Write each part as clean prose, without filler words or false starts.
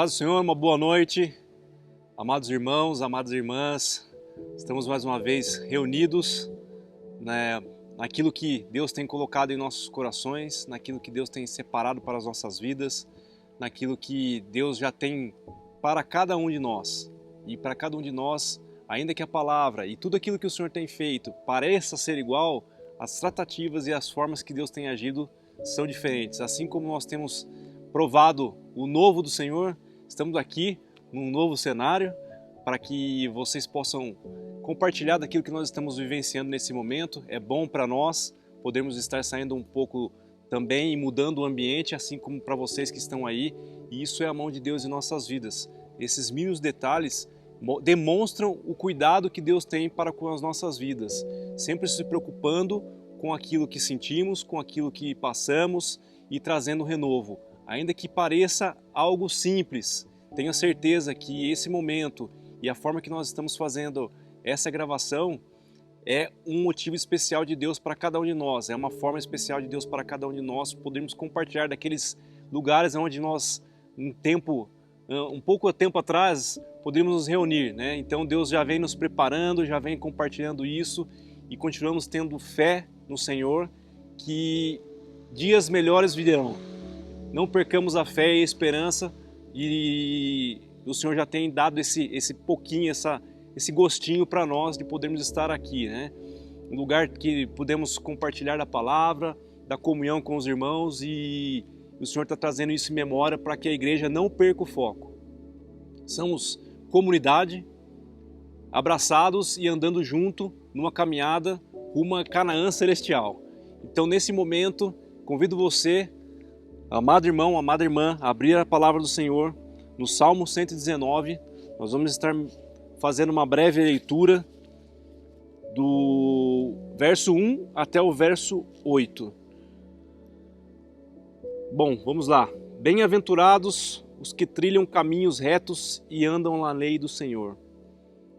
Paz do Senhor, uma boa noite, amados irmãos, amadas irmãs. Estamos mais uma vez reunidos, naquilo que Deus tem colocado em nossos corações, naquilo que Deus tem separado para as nossas vidas, naquilo que Deus já tem para cada um de nós. E para cada um de nós, ainda que a palavra e tudo aquilo que o Senhor tem feito pareça ser igual, as tratativas e as formas que Deus tem agido são diferentes. Assim como nós temos provado o novo do Senhor, estamos aqui num novo cenário para que vocês possam compartilhar daquilo que nós estamos vivenciando nesse momento. É bom para nós podermos estar saindo um pouco também e mudando o ambiente, assim como para vocês que estão aí, e isso é a mão de Deus em nossas vidas. Esses mínimos detalhes demonstram o cuidado que Deus tem para com as nossas vidas, sempre se preocupando com aquilo que sentimos, com aquilo que passamos e trazendo renovo. Ainda que pareça algo simples, tenha certeza que esse momento e a forma que nós estamos fazendo essa gravação é um motivo especial de Deus para cada um de nós, é uma forma especial de Deus para cada um de nós, podermos compartilhar daqueles lugares onde nós, um pouco tempo atrás, poderíamos nos reunir, né? Então Deus já vem nos preparando, já vem compartilhando isso e continuamos tendo fé no Senhor que dias melhores virão. Não percamos a fé e a esperança, e o Senhor já tem dado esse pouquinho, esse gostinho para nós de podermos estar aqui, né? Um lugar que podemos compartilhar da palavra, da comunhão com os irmãos, e o Senhor está trazendo isso em memória para que a igreja não perca o foco. Somos comunidade, abraçados e andando junto numa caminhada rumo a Canaã celestial. Então, nesse momento, convido você, amado irmão, amada irmã, a abrir a palavra do Senhor no Salmo 119. Nós vamos estar fazendo uma breve leitura do verso 1 até o verso 8. Bom, vamos lá. Bem-aventurados os que trilham caminhos retos e andam na lei do Senhor.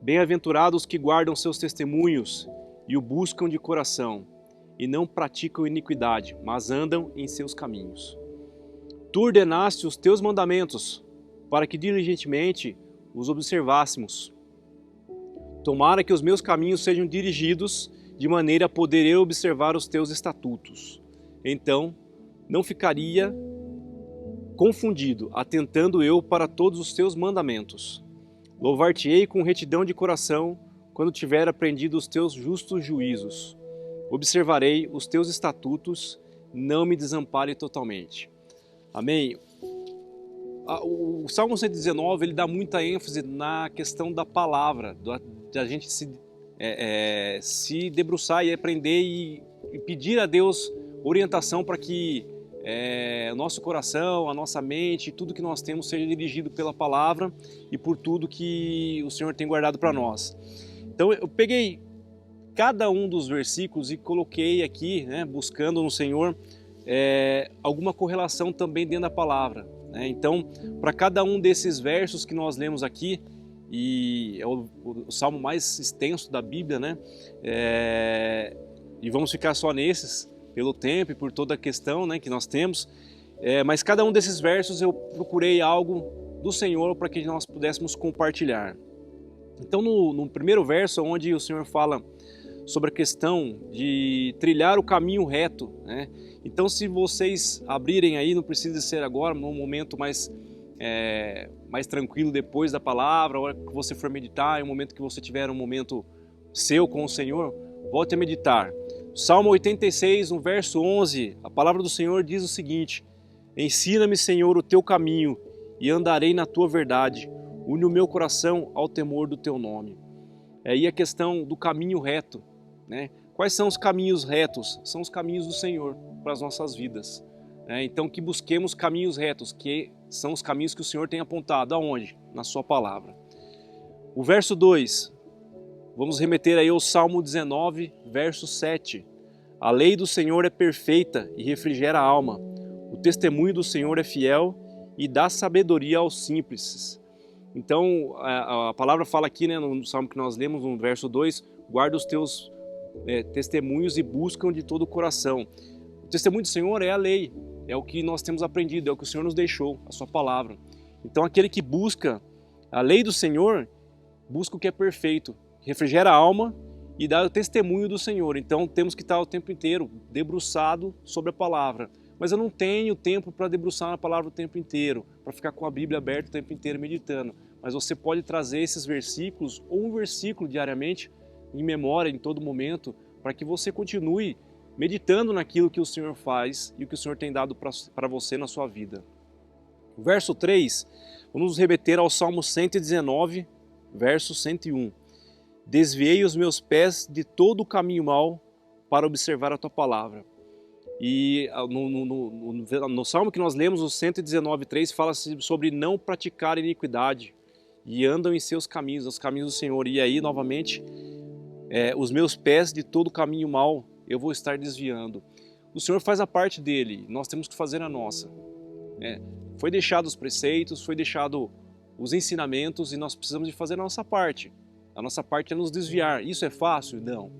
Bem-aventurados os que guardam seus testemunhos e o buscam de coração, e não praticam iniquidade, mas andam em seus caminhos. Tu ordenaste os teus mandamentos, para que diligentemente os observássemos. Tomara que os meus caminhos sejam dirigidos, de maneira a poder eu observar os teus estatutos. Então, não ficaria confundido, atentando eu para todos os teus mandamentos. Louvar-te-ei com retidão de coração, quando tiver aprendido os teus justos juízos. Observarei os teus estatutos, não me desampare totalmente. Amém? O Salmo 119, ele dá muita ênfase na questão da palavra, de a gente se debruçar e aprender e pedir a Deus orientação para que o nosso coração, a nossa mente, tudo que nós temos seja dirigido pela palavra e por tudo que o Senhor tem guardado para nós. Então eu peguei cada um dos versículos e coloquei aqui, né, buscando no Senhor alguma correlação também dentro da palavra, né? Então, para cada um desses versos que nós lemos aqui, e é o salmo mais extenso da Bíblia, né? E vamos ficar só nesses, pelo tempo e por toda a questão, né, que nós temos, mas cada um desses versos eu procurei algo do Senhor para que nós pudéssemos compartilhar. Então, no primeiro verso, onde o Senhor fala sobre a questão de trilhar o caminho reto, né? Então, se vocês abrirem aí, não precisa ser agora, num momento mais tranquilo depois da palavra, a hora que você for meditar, em um momento que você tiver um momento seu com o Senhor, volte a meditar. Salmo 86, no verso 11, a palavra do Senhor diz o seguinte: Ensina-me, Senhor, o teu caminho, e andarei na tua verdade. Une o meu coração ao temor do teu nome. É aí a questão do caminho reto, né? Quais são os caminhos retos? São os caminhos do Senhor para as nossas vidas, né? Então, que busquemos caminhos retos, que são os caminhos que o Senhor tem apontado. Aonde? Na sua palavra. O verso 2, vamos remeter aí ao Salmo 19, verso 7. A lei do Senhor é perfeita e refrigera a alma. O testemunho do Senhor é fiel e dá sabedoria aos simples. Então, a palavra fala aqui, né, no salmo que nós lemos, no verso 2, guarda os teus testemunhos e buscam de todo o coração. O testemunho do Senhor é a lei, é o que nós temos aprendido, é o que o Senhor nos deixou, a sua palavra. Então aquele que busca a lei do Senhor, busca o que é perfeito, refrigera a alma e dá o testemunho do Senhor. Então temos que estar o tempo inteiro debruçado sobre a palavra. Mas eu não tenho tempo para debruçar na palavra o tempo inteiro, para ficar com a Bíblia aberta o tempo inteiro meditando. Mas você pode trazer esses versículos, ou um versículo diariamente, em memória, em todo momento, para que você continue meditando naquilo que o Senhor faz e o que o Senhor tem dado para você na sua vida. O verso 3, vamos nos remeter ao Salmo 119, verso 101. Desviei os meus pés de todo o caminho mau para observar a tua palavra. E no Salmo que nós lemos, o 119:3, fala sobre não praticar iniquidade e andam em seus caminhos, os caminhos do Senhor. E aí, novamente, os meus pés de todo caminho mau eu vou estar desviando. O Senhor faz a parte dele, nós temos que fazer a nossa. Foi deixado os preceitos, foi deixado os ensinamentos e nós precisamos de fazer a nossa parte. A nossa parte é nos desviar. Isso é fácil? Não.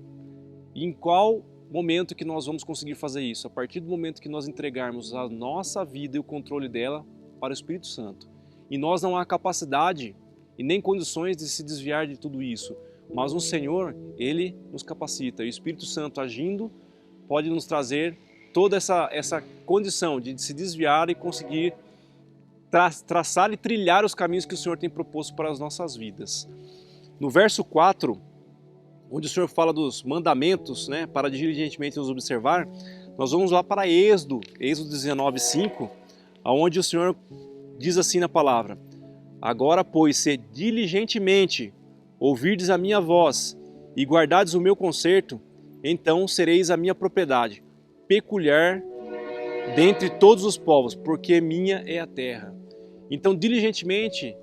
E em qual momento que nós vamos conseguir fazer isso? A partir do momento que nós entregarmos a nossa vida e o controle dela para o Espírito Santo. E nós não há capacidade e nem condições de se desviar de tudo isso. Mas o Senhor, Ele nos capacita. E o Espírito Santo agindo pode nos trazer toda essa condição de se desviar e conseguir traçar e trilhar os caminhos que o Senhor tem proposto para as nossas vidas. No verso 4, onde o Senhor fala dos mandamentos, para diligentemente nos observar, nós vamos lá para Êxodo 19:5, onde o Senhor diz assim na palavra: agora, pois, se diligentemente ouvirdes a minha voz e guardardes o meu conserto, então sereis a minha propriedade, peculiar dentre todos os povos, porque minha é a terra. Então, diligentemente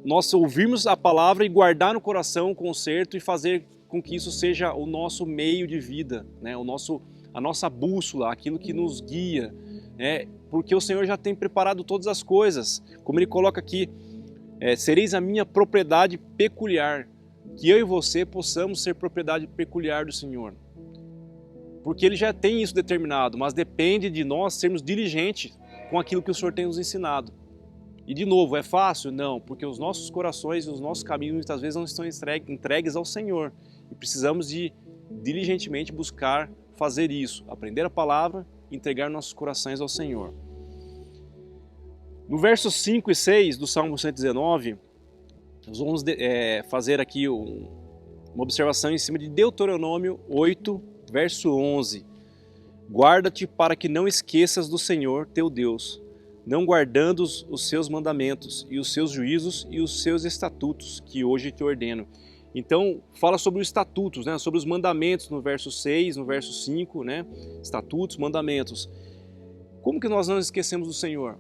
nós ouvirmos a palavra e guardar no coração o conserto e fazer com que isso seja o nosso meio de vida, a nossa bússola, aquilo que nos guia, porque o Senhor já tem preparado todas as coisas, como Ele coloca aqui, sereis a minha propriedade peculiar, que eu e você possamos ser propriedade peculiar do Senhor, porque Ele já tem isso determinado, mas depende de nós sermos diligentes com aquilo que o Senhor tem nos ensinado. E de novo, é fácil? Não, porque os nossos corações e os nossos caminhos muitas vezes não estão entregues ao Senhor. E precisamos de diligentemente buscar fazer isso, aprender a palavra e entregar nossos corações ao Senhor. No versos 5 e 6 do Salmo 119, nós vamos fazer aqui uma observação em cima de Deuteronômio 8, verso 11. Guarda-te para que não esqueças do Senhor teu Deus, não guardando os seus mandamentos e os seus juízos e os seus estatutos que hoje te ordeno. Então, fala sobre os estatutos, sobre os mandamentos no verso 6, no verso 5, estatutos, mandamentos. Como que nós não esquecemos do Senhor?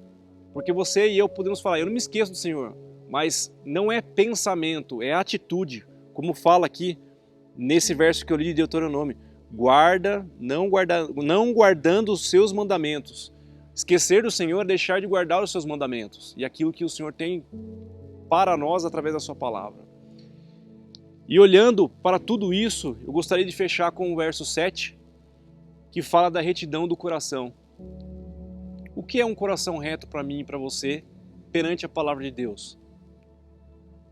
Porque você e eu podemos falar, eu não me esqueço do Senhor, mas não é pensamento, é atitude, como fala aqui nesse verso que eu li de Deuteronômio. Guarda, não guardando os seus mandamentos. Esquecer do Senhor é deixar de guardar os seus mandamentos e aquilo que o Senhor tem para nós através da sua palavra. E olhando para tudo isso, eu gostaria de fechar com o verso 7, que fala da retidão do coração. O que é um coração reto para mim e para você perante a palavra de Deus?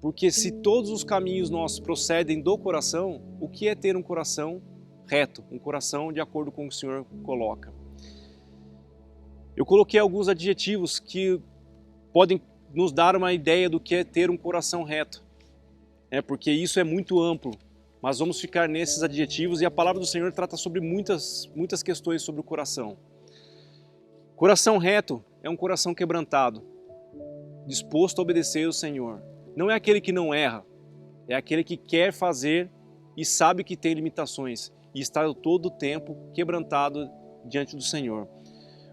Porque se todos os caminhos nossos procedem do coração, o que é ter um coração reto, um coração de acordo com o que o Senhor coloca? Eu coloquei alguns adjetivos que podem nos dar uma ideia do que é ter um coração reto, porque isso é muito amplo, mas vamos ficar nesses adjetivos e a palavra do Senhor trata sobre muitas questões sobre o coração. Coração reto é um coração quebrantado, disposto a obedecer ao Senhor. Não é aquele que não erra, é aquele que quer fazer e sabe que tem limitações e está todo o tempo quebrantado diante do Senhor.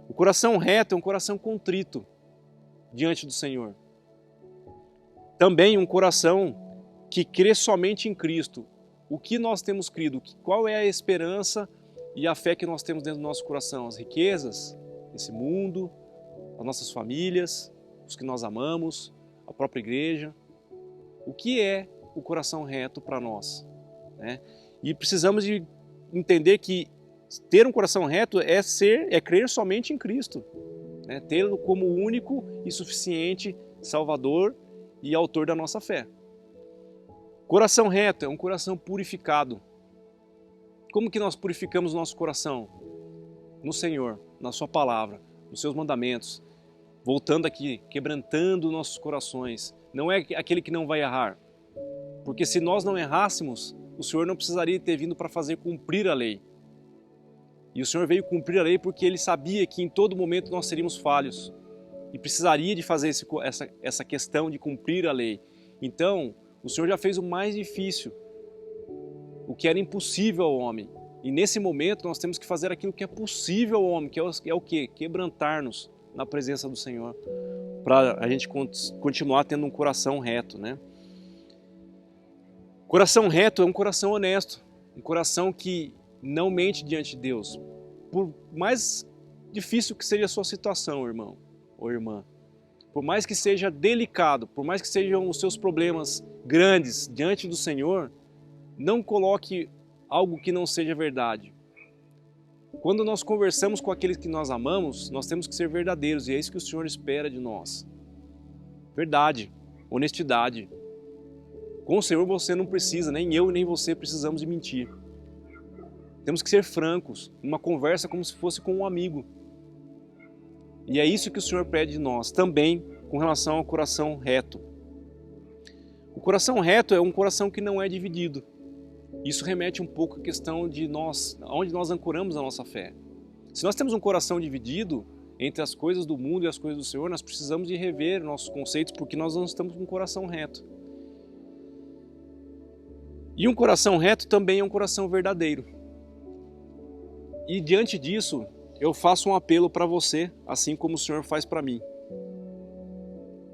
O coração reto é um coração contrito diante do Senhor. Também um coração que crê somente em Cristo. O que nós temos crido? Qual é a esperança e a fé que nós temos dentro do nosso coração? As riquezas, esse mundo, as nossas famílias, os que nós amamos, a própria igreja. O que é o coração reto para nós? E precisamos de entender que ter um coração reto é crer somente em Cristo. né? Tê-lo como único e suficiente Salvador e autor da nossa fé. Coração reto é um coração purificado. Como que nós purificamos o nosso coração? No Senhor, na sua palavra, nos seus mandamentos. Voltando aqui, quebrantando nossos corações. Não é aquele que não vai errar. Porque se nós não errássemos, o Senhor não precisaria ter vindo para fazer cumprir a lei. E o Senhor veio cumprir a lei porque Ele sabia que em todo momento nós seríamos falhos. E precisaria de fazer essa questão de cumprir a lei. Então, o Senhor já fez o mais difícil, o que era impossível ao homem. E nesse momento nós temos que fazer aquilo que é possível ao homem, que é o quê? Quebrantar-nos na presença do Senhor, para a gente continuar tendo um coração reto, né? Coração reto é um coração honesto, um coração que não mente diante de Deus. Por mais difícil que seja a sua situação, irmão ou irmã, por mais que seja delicado, por mais que sejam os seus problemas grandes diante do Senhor, não coloque algo que não seja verdade. Quando nós conversamos com aqueles que nós amamos, nós temos que ser verdadeiros e é isso que o Senhor espera de nós. Verdade, honestidade. Com o Senhor você não precisa, nem eu nem você precisamos de mentir. Temos que ser francos, numa conversa como se fosse com um amigo. E é isso que o Senhor pede de nós, também com relação ao coração reto. O coração reto é um coração que não é dividido. Isso remete um pouco à questão de onde nós ancoramos a nossa fé. Se nós temos um coração dividido entre as coisas do mundo e as coisas do Senhor, nós precisamos de rever nossos conceitos porque nós não estamos com um coração reto. E um coração reto também é um coração verdadeiro. E diante disso, eu faço um apelo para você, assim como o Senhor faz para mim.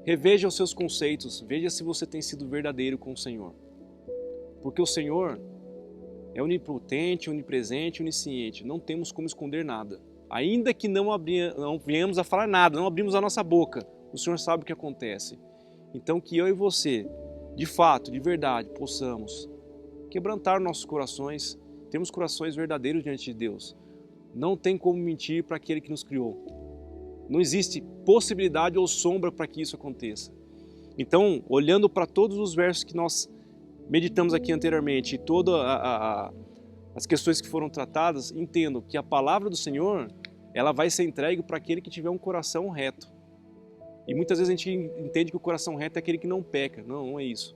Reveja os seus conceitos, veja se você tem sido verdadeiro com o Senhor. Porque o Senhor é onipotente, onipresente, onisciente. Não temos como esconder nada. Ainda que não venhamos a falar nada, não abrimos a nossa boca, o Senhor sabe o que acontece. Então que eu e você, de fato, de verdade, possamos quebrantar nossos corações, termos corações verdadeiros diante de Deus. Não tem como mentir para aquele que nos criou. Não existe possibilidade ou sombra para que isso aconteça. Então, olhando para todos os versos que nós meditamos aqui anteriormente e todas as questões que foram tratadas, entendo que a palavra do Senhor, ela vai ser entregue para aquele que tiver um coração reto. E muitas vezes a gente entende que o coração reto é aquele que não peca. Não, não é isso.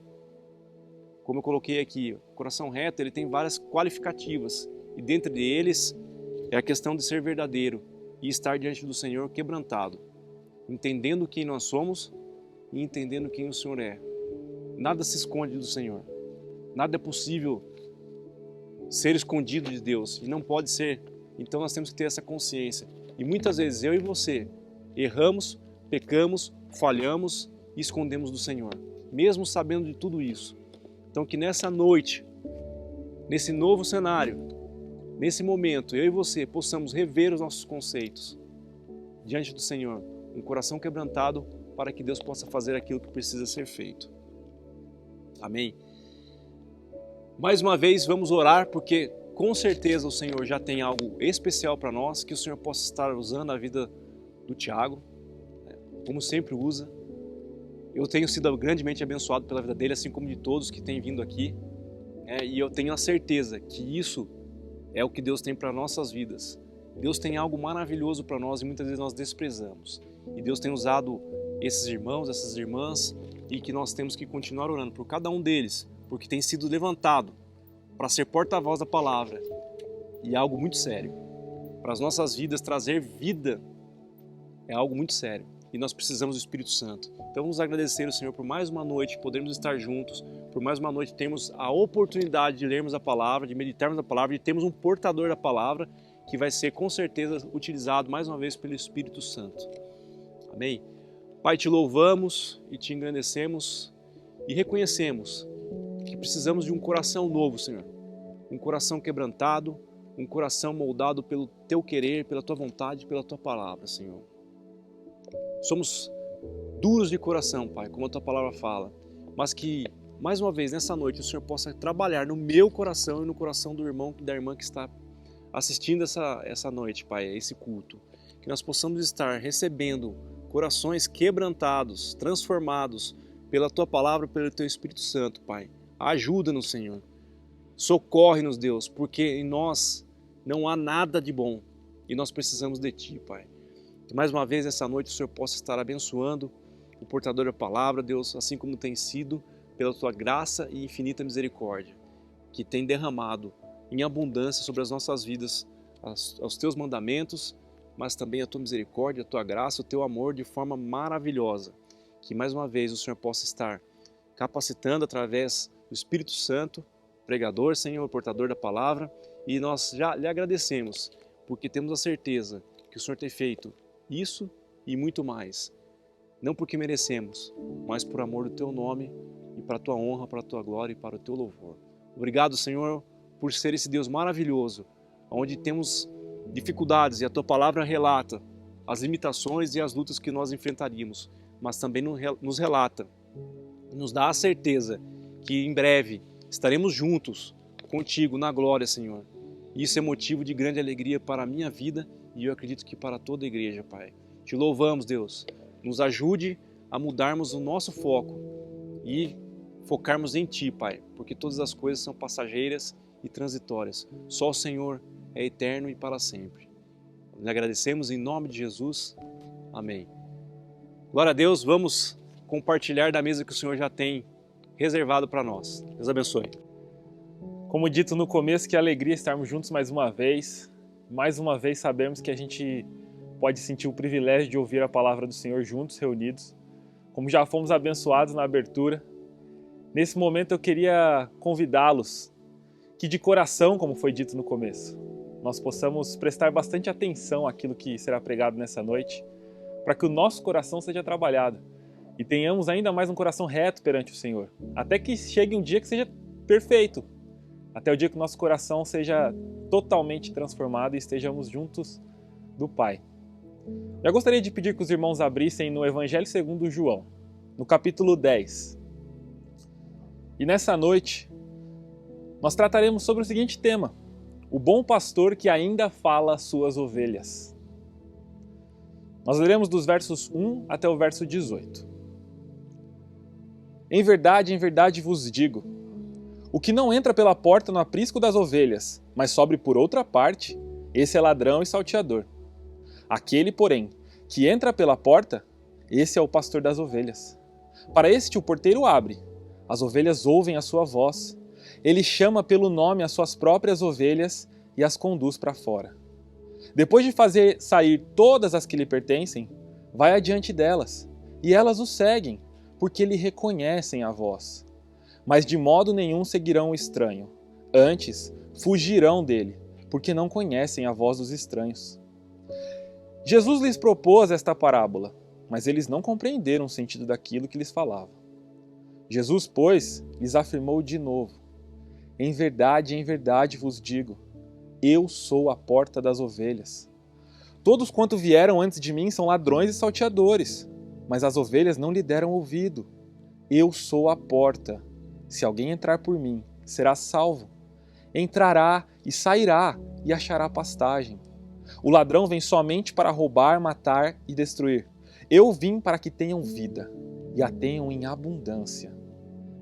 Como eu coloquei aqui, o coração reto ele tem várias qualificativas e dentre eles é a questão de ser verdadeiro e estar diante do Senhor quebrantado, entendendo quem nós somos e entendendo quem o Senhor é. Nada se esconde do Senhor. Nada é possível ser escondido de Deus e não pode ser. Então nós temos que ter essa consciência. E muitas vezes eu e você erramos, pecamos, falhamos e escondemos do Senhor, mesmo sabendo de tudo isso. Então que nessa noite, nesse novo cenário, nesse momento, eu e você possamos rever os nossos conceitos diante do Senhor, um coração quebrantado para que Deus possa fazer aquilo que precisa ser feito. Amém? Mais uma vez vamos orar porque com certeza o Senhor já tem algo especial para nós, que o Senhor possa estar usando a vida do Tiago, como sempre usa. Eu tenho sido grandemente abençoado pela vida dele, assim como de todos que têm vindo aqui. E eu tenho a certeza que isso é o que Deus tem para nossas vidas. Deus tem algo maravilhoso para nós e muitas vezes nós desprezamos. E Deus tem usado esses irmãos, essas irmãs, e que nós temos que continuar orando por cada um deles, porque tem sido levantado para ser porta-voz da palavra. E é algo muito sério. Para as nossas vidas, trazer vida é algo muito sério. E nós precisamos do Espírito Santo. Então vamos agradecer ao Senhor por mais uma noite, podermos estar juntos, por mais uma noite termos a oportunidade de lermos a palavra, de meditarmos a palavra, de termos um portador da palavra que vai ser com certeza utilizado mais uma vez pelo Espírito Santo. Amém? Pai, te louvamos e te engrandecemos e reconhecemos que precisamos de um coração novo, Senhor. Um coração quebrantado, um coração moldado pelo teu querer, pela tua vontade, pela tua palavra, Senhor. Somos duros de coração, Pai, como a tua palavra fala, mas que, mais uma vez, nessa noite, o Senhor possa trabalhar no meu coração e no coração do irmão e da irmã que está assistindo essa noite, Pai, esse culto. Que que nós possamos estar recebendo corações quebrantados, transformados pela Tua Palavra, pelo Teu Espírito Santo, Pai. Ajuda-nos, Senhor. Socorre-nos, Deus, porque em nós não há nada de bom e nós precisamos de Ti, Pai. Que mais uma vez, essa noite, o Senhor possa estar abençoando o portador da palavra, Deus, assim como tem sido pela Tua graça e infinita misericórdia, que tem derramado em abundância sobre as nossas vidas os Teus mandamentos, mas também a Tua misericórdia, a Tua graça, o Teu amor de forma maravilhosa. Que mais uma vez o Senhor possa estar capacitando através do Espírito Santo, pregador, Senhor, portador da palavra, e nós já lhe agradecemos, porque temos a certeza que o Senhor tem feito isso e muito mais. Não porque merecemos, mas por amor do Teu nome e para a Tua honra, para a Tua glória e para o Teu louvor. Obrigado, Senhor, por ser esse Deus maravilhoso, onde temos dificuldades e a Tua palavra relata as limitações e as lutas que nós enfrentaríamos, mas também nos relata, nos dá a certeza que em breve estaremos juntos contigo na glória, Senhor. Isso é motivo de grande alegria para a minha vida e eu acredito que para toda a igreja, Pai. Te louvamos, Deus. Nos ajude a mudarmos o nosso foco e focarmos em Ti, Pai, porque todas as coisas são passageiras e transitórias. Só o Senhor é eterno e para sempre. Lhe agradecemos em nome de Jesus. Amém. Glória a Deus, vamos compartilhar da mesa que o Senhor já tem reservado para nós. Deus abençoe. Como dito no começo, que alegria estarmos juntos mais uma vez. Mais uma vez sabemos que a gente pode sentir o privilégio de ouvir a palavra do Senhor juntos, reunidos. Como já fomos abençoados na abertura, nesse momento eu queria convidá-los que de coração, como foi dito no começo, nós possamos prestar bastante atenção àquilo que será pregado nessa noite, para que o nosso coração seja trabalhado e tenhamos ainda mais um coração reto perante o Senhor, até que chegue um dia que seja perfeito, até o dia que o nosso coração seja totalmente transformado e estejamos juntos do Pai. Já gostaria de pedir que os irmãos abrissem no Evangelho segundo João, no capítulo 10. E nessa noite, nós trataremos sobre o seguinte tema: o bom pastor que ainda fala às suas ovelhas. Nós leremos dos versos 1 até o verso 18. Em verdade vos digo, o que não entra pela porta no aprisco das ovelhas, mas sobe por outra parte, esse é ladrão e salteador. Aquele, porém, que entra pela porta, esse é o pastor das ovelhas. Para este o porteiro abre, as ovelhas ouvem a sua voz, ele chama pelo nome as suas próprias ovelhas e as conduz para fora. Depois de fazer sair todas as que lhe pertencem, vai adiante delas, e elas o seguem, porque lhe reconhecem a voz. Mas de modo nenhum seguirão o estranho, antes fugirão dele, porque não conhecem a voz dos estranhos. Jesus lhes propôs esta parábola, mas eles não compreenderam o sentido daquilo que lhes falava. Jesus, pois, lhes afirmou de novo: em verdade vos digo, eu sou a porta das ovelhas. Todos quanto vieram antes de mim são ladrões e salteadores, mas as ovelhas não lhe deram ouvido. Eu sou a porta. Se alguém entrar por mim, será salvo. Entrará e sairá e achará pastagem. O ladrão vem somente para roubar, matar e destruir. Eu vim para que tenham vida e a tenham em abundância.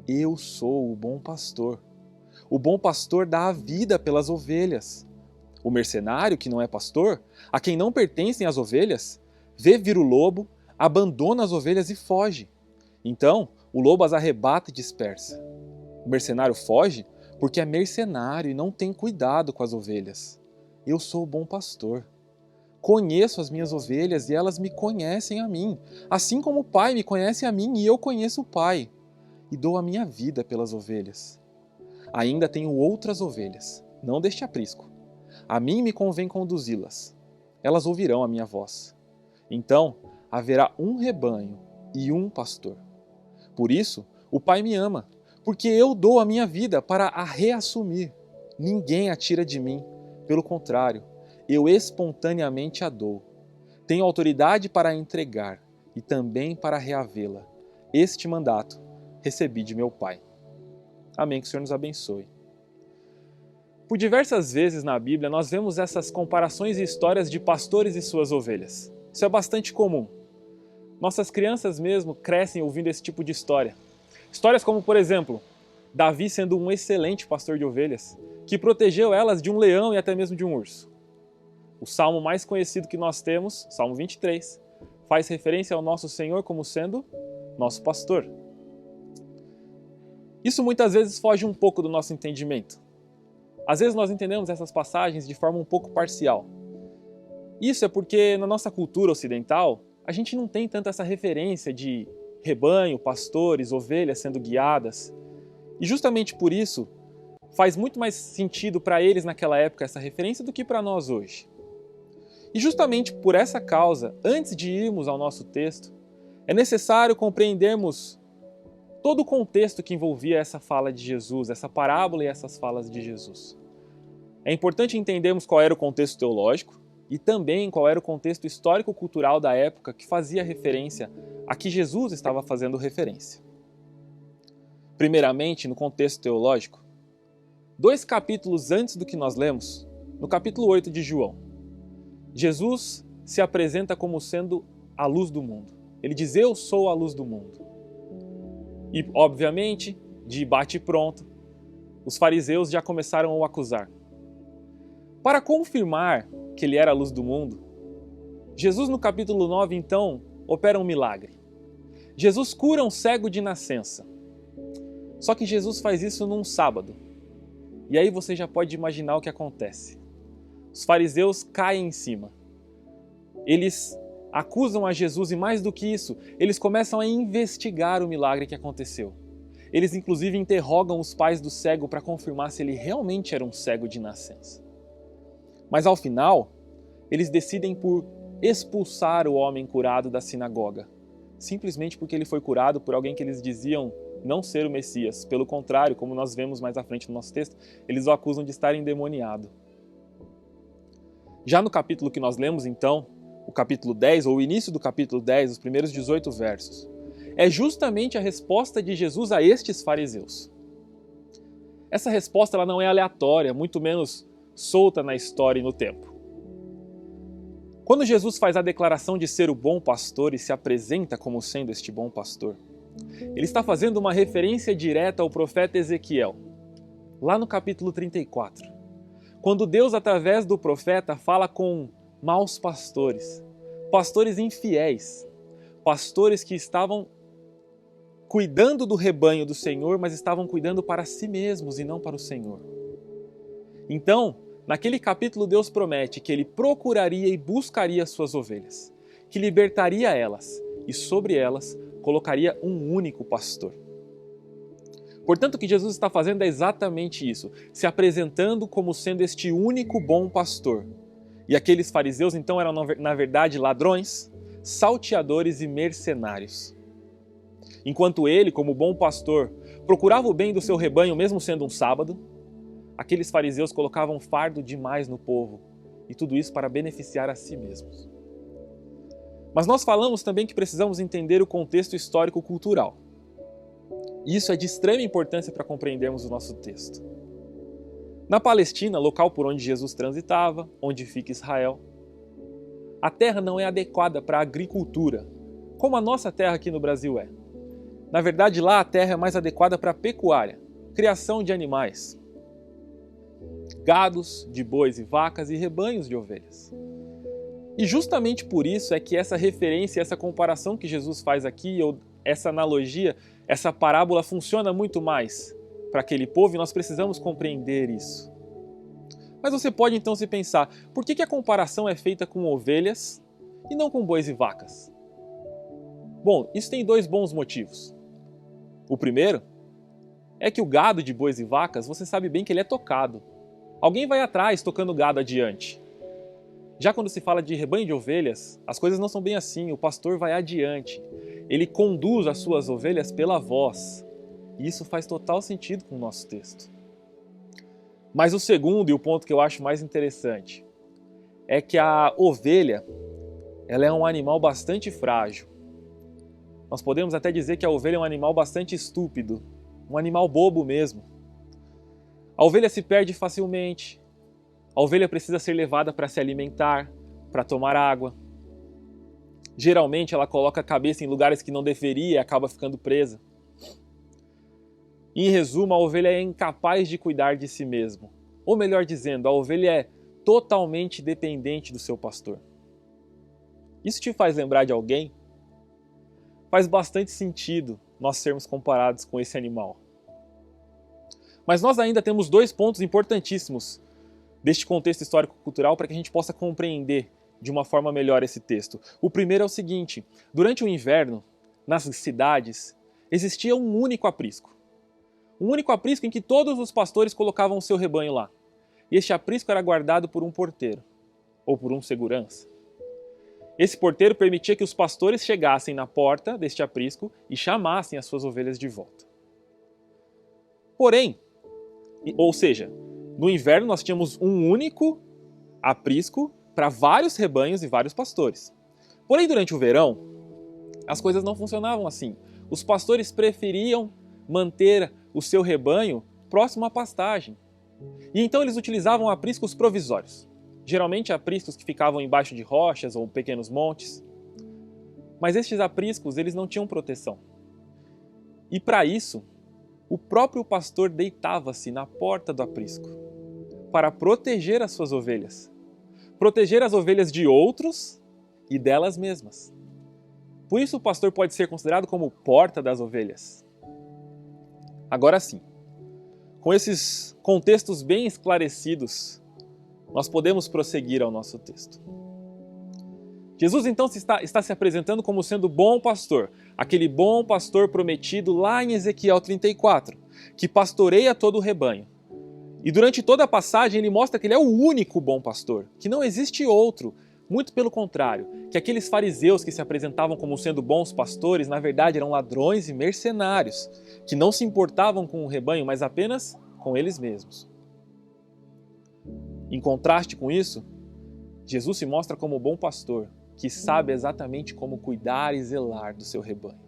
Eu sou o bom pastor. O bom pastor dá a vida pelas ovelhas. O mercenário, que não é pastor, a quem não pertencem as ovelhas, vê vir o lobo, abandona as ovelhas e foge. Então, o lobo as arrebata e dispersa. O mercenário foge porque é mercenário e não tem cuidado com as ovelhas. Eu sou o bom pastor. Conheço as minhas ovelhas e elas me conhecem a mim, assim como o Pai me conhece a mim e eu conheço o Pai, e dou a minha vida pelas ovelhas. Ainda tenho outras ovelhas, não deste aprisco. A mim me convém conduzi-las. Elas ouvirão a minha voz. Então haverá um rebanho e um pastor. Por isso, o Pai me ama, porque eu dou a minha vida para a reassumir. Ninguém a tira de mim, pelo contrário, eu espontaneamente a dou. Tenho autoridade para a entregar e também para reavê-la. Este mandato recebi de meu Pai. Amém, que o Senhor nos abençoe. Por diversas vezes na Bíblia nós vemos essas comparações e histórias de pastores e suas ovelhas. Isso é bastante comum. Nossas crianças mesmo crescem ouvindo esse tipo de história. Histórias como, por exemplo, Davi sendo um excelente pastor de ovelhas, que protegeu elas de um leão e até mesmo de um urso. O salmo mais conhecido que nós temos, Salmo 23, faz referência ao nosso Senhor como sendo nosso pastor. Isso muitas vezes foge um pouco do nosso entendimento. Às vezes nós entendemos essas passagens de forma um pouco parcial. Isso é porque na nossa cultura ocidental, a gente não tem tanto essa referência de rebanho, pastores, ovelhas sendo guiadas. E justamente por isso, faz muito mais sentido para eles naquela época essa referência do que para nós hoje. E justamente por essa causa, antes de irmos ao nosso texto, é necessário compreendermos todo o contexto que envolvia essa fala de Jesus, essa parábola e essas falas de Jesus. É importante entendermos qual era o contexto teológico e também qual era o contexto histórico-cultural da época que fazia referência a que Jesus estava fazendo referência. Primeiramente, no contexto teológico, 2 capítulos antes do que nós lemos, no capítulo 8 de João, Jesus se apresenta como sendo a luz do mundo. Ele diz, eu sou a luz do mundo. E, obviamente, de bate-pronto, os fariseus já começaram a o acusar. Para confirmar que ele era a luz do mundo, Jesus no capítulo 9, então, opera um milagre. Jesus cura um cego de nascença. Só que Jesus faz isso num sábado. E aí você já pode imaginar o que acontece. Os fariseus caem em cima. Eles acusam a Jesus e, mais do que isso, eles começam a investigar o milagre que aconteceu. Eles inclusive interrogam os pais do cego para confirmar se ele realmente era um cego de nascença. Mas ao final, eles decidem por expulsar o homem curado da sinagoga, simplesmente porque ele foi curado por alguém que eles diziam não ser o Messias. Pelo contrário, como nós vemos mais à frente no nosso texto, eles o acusam de estar endemoniado. Já no capítulo que nós lemos então, o capítulo 10, ou o início do capítulo 10, os primeiros 18 versos, é justamente a resposta de Jesus a estes fariseus. Essa resposta ela não é aleatória, muito menos solta na história e no tempo. Quando Jesus faz a declaração de ser o bom pastor e se apresenta como sendo este bom pastor, ele está fazendo uma referência direta ao profeta Ezequiel, lá no capítulo 34, quando Deus, através do profeta, fala com maus pastores, pastores infiéis, pastores que estavam cuidando do rebanho do Senhor, mas estavam cuidando para si mesmos e não para o Senhor. Então, naquele capítulo, Deus promete que ele procuraria e buscaria as suas ovelhas, que libertaria elas e sobre elas colocaria um único pastor. Portanto, o que Jesus está fazendo é exatamente isso, se apresentando como sendo este único bom pastor. E aqueles fariseus então eram, na verdade, ladrões, salteadores e mercenários. Enquanto ele, como bom pastor, procurava o bem do seu rebanho mesmo sendo um sábado, aqueles fariseus colocavam fardo demais no povo, e tudo isso para beneficiar a si mesmos. Mas nós falamos também que precisamos entender o contexto histórico-cultural. Isso é de extrema importância para compreendermos o nosso texto. Na Palestina, local por onde Jesus transitava, onde fica Israel, a terra não é adequada para a agricultura, como a nossa terra aqui no Brasil é. Na verdade, lá a terra é mais adequada para a pecuária, criação de animais, gados, de bois e vacas e rebanhos de ovelhas. E justamente por isso é que essa referência, essa comparação que Jesus faz aqui, ou essa analogia, essa parábola funciona muito mais para aquele povo e nós precisamos compreender isso. Mas você pode então se pensar, por que a comparação é feita com ovelhas e não com bois e vacas? Bom, isso tem dois bons motivos. O primeiro é que o gado de bois e vacas, você sabe bem que ele é tocado. Alguém vai atrás tocando o gado adiante. Já quando se fala de rebanho de ovelhas, as coisas não são bem assim, o pastor vai adiante. Ele conduz as suas ovelhas pela voz. E isso faz total sentido com o nosso texto. Mas o segundo, e o ponto que eu acho mais interessante, é que a ovelha, ela é um animal bastante frágil. Nós podemos até dizer que a ovelha é um animal bastante estúpido, um animal bobo mesmo. A ovelha se perde facilmente. A ovelha precisa ser levada para se alimentar, para tomar água. Geralmente ela coloca a cabeça em lugares que não deveria e acaba ficando presa. Em resumo, a ovelha é incapaz de cuidar de si mesma. Ou melhor dizendo, a ovelha é totalmente dependente do seu pastor. Isso te faz lembrar de alguém? Faz bastante sentido nós sermos comparados com esse animal. Mas nós ainda temos 2 pontos importantíssimos deste contexto histórico-cultural para que a gente possa compreender de uma forma melhor esse texto. O primeiro é o seguinte: durante o inverno, nas cidades, existia um único aprisco. Um único aprisco em que todos os pastores colocavam o seu rebanho lá. E este aprisco era guardado por um porteiro, ou por um segurança. Esse porteiro permitia que os pastores chegassem na porta deste aprisco e chamassem as suas ovelhas de volta. Porém, ou seja, no inverno nós tínhamos um único aprisco para vários rebanhos e vários pastores. Porém, durante o verão, as coisas não funcionavam assim. Os pastores preferiam manter o seu rebanho próximo à pastagem. E então eles utilizavam apriscos provisórios. Geralmente apriscos que ficavam embaixo de rochas ou pequenos montes. Mas estes apriscos, eles não tinham proteção. E para isso, o próprio pastor deitava-se na porta do aprisco para proteger as suas ovelhas. Proteger as ovelhas de outros e delas mesmas. Por isso o pastor pode ser considerado como porta das ovelhas. Agora sim, com esses contextos bem esclarecidos, nós podemos prosseguir ao nosso texto. Jesus então está se apresentando como sendo bom pastor, aquele bom pastor prometido lá em Ezequiel 34, que pastoreia todo o rebanho. E durante toda a passagem ele mostra que ele é o único bom pastor, que não existe outro. Muito pelo contrário, que aqueles fariseus que se apresentavam como sendo bons pastores, na verdade eram ladrões e mercenários, que não se importavam com o rebanho, mas apenas com eles mesmos. Em contraste com isso, Jesus se mostra como bom pastor, que sabe exatamente como cuidar e zelar do seu rebanho.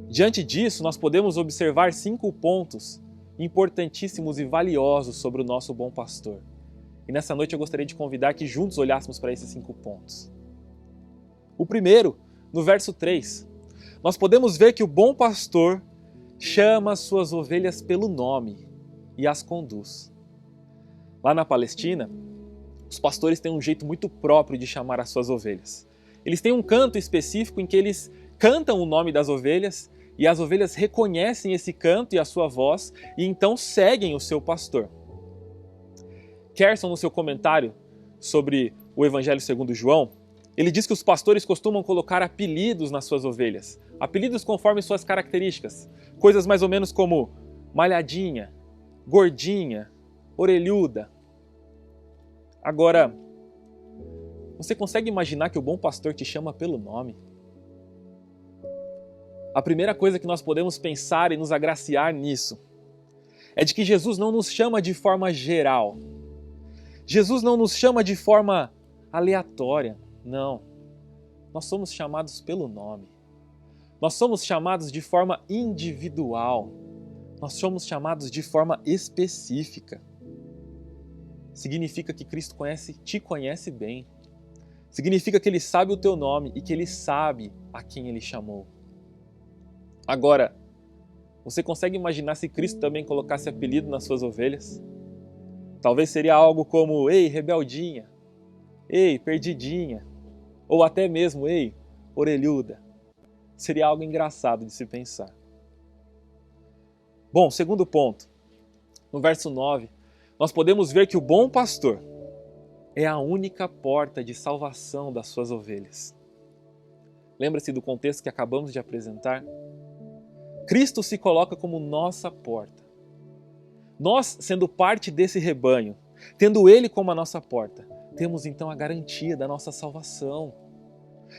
Diante disso, nós podemos observar 5 pontos importantíssimos e valiosos sobre o nosso bom pastor. E nessa noite eu gostaria de convidar que juntos olhássemos para esses 5 pontos. O primeiro, no verso 3, nós podemos ver que o bom pastor chama as suas ovelhas pelo nome e as conduz. Lá na Palestina, os pastores têm um jeito muito próprio de chamar as suas ovelhas. Eles têm um canto específico em que eles cantam o nome das ovelhas e as ovelhas reconhecem esse canto e a sua voz e então seguem o seu pastor. Kerson, no seu comentário sobre o Evangelho segundo João, ele diz que os pastores costumam colocar apelidos nas suas ovelhas. Apelidos conforme suas características. Coisas mais ou menos como malhadinha, gordinha, orelhuda. Agora, você consegue imaginar que o bom pastor te chama pelo nome? A primeira coisa que nós podemos pensar e nos agraciar nisso é de que Jesus não nos chama de forma geral. Jesus não nos chama de forma aleatória, não. Nós somos chamados pelo nome. Nós somos chamados de forma individual. Nós somos chamados de forma específica. Significa que Cristo te conhece bem. Significa que Ele sabe o teu nome e que Ele sabe a quem Ele chamou. Agora, você consegue imaginar se Cristo também colocasse apelido nas suas ovelhas? Talvez seria algo como, ei, rebeldinha, ei, perdidinha, ou até mesmo, ei, orelhuda. Seria algo engraçado de se pensar. Bom, segundo ponto, no verso 9, nós podemos ver que o bom pastor é a única porta de salvação das suas ovelhas. Lembra-se do contexto que acabamos de apresentar? Cristo se coloca como nossa porta. Nós, sendo parte desse rebanho, tendo Ele como a nossa porta, temos então a garantia da nossa salvação.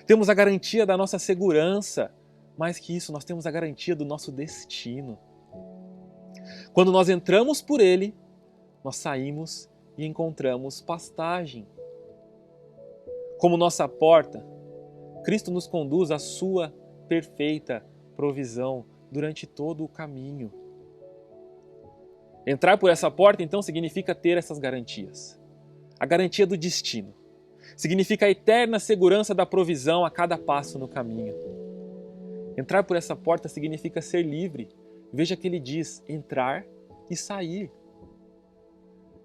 Temos a garantia da nossa segurança. Mais que isso, nós temos a garantia do nosso destino. Quando nós entramos por Ele, nós saímos e encontramos pastagem. Como nossa porta, Cristo nos conduz à sua perfeita provisão durante todo o caminho. Entrar por essa porta, então, significa ter essas garantias. A garantia do destino. Significa a eterna segurança da provisão a cada passo no caminho. Entrar por essa porta significa ser livre. Veja que ele diz entrar e sair.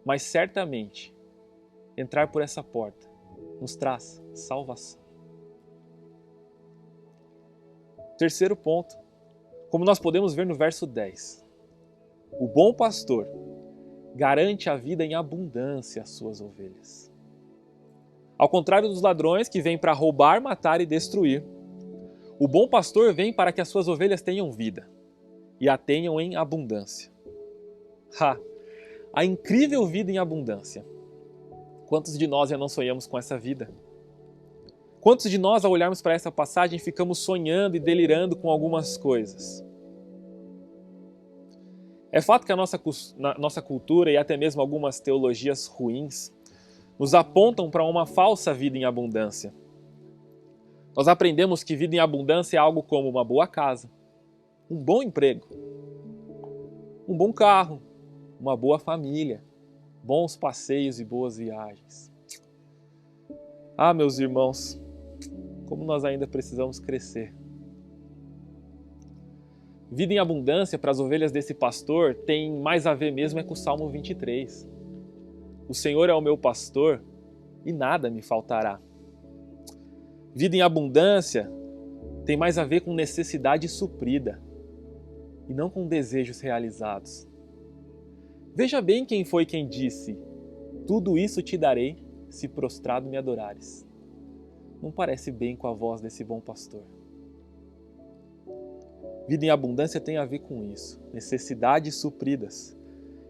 Mas certamente, entrar por essa porta nos traz salvação. Terceiro ponto, como nós podemos ver no verso 10. O bom pastor garante a vida em abundância às suas ovelhas. Ao contrário dos ladrões que vêm para roubar, matar e destruir, o bom pastor vem para que as suas ovelhas tenham vida e a tenham em abundância. A incrível vida em abundância. Quantos de nós já não sonhamos com essa vida? Quantos de nós, ao olharmos para essa passagem, ficamos sonhando e delirando com algumas coisas? É fato que a nossa cultura e até mesmo algumas teologias ruins nos apontam para uma falsa vida em abundância. Nós aprendemos que vida em abundância é algo como uma boa casa, um bom emprego, um bom carro, uma boa família, bons passeios e boas viagens. Meus irmãos, como nós ainda precisamos crescer. Vida em abundância para as ovelhas desse pastor tem mais a ver mesmo com o Salmo 23. O Senhor é o meu pastor e nada me faltará. Vida em abundância tem mais a ver com necessidade suprida e não com desejos realizados. Veja bem quem foi quem disse: tudo isso te darei se prostrado me adorares. Não parece bem com a voz desse bom pastor. Vida em abundância tem a ver com isso, necessidades supridas.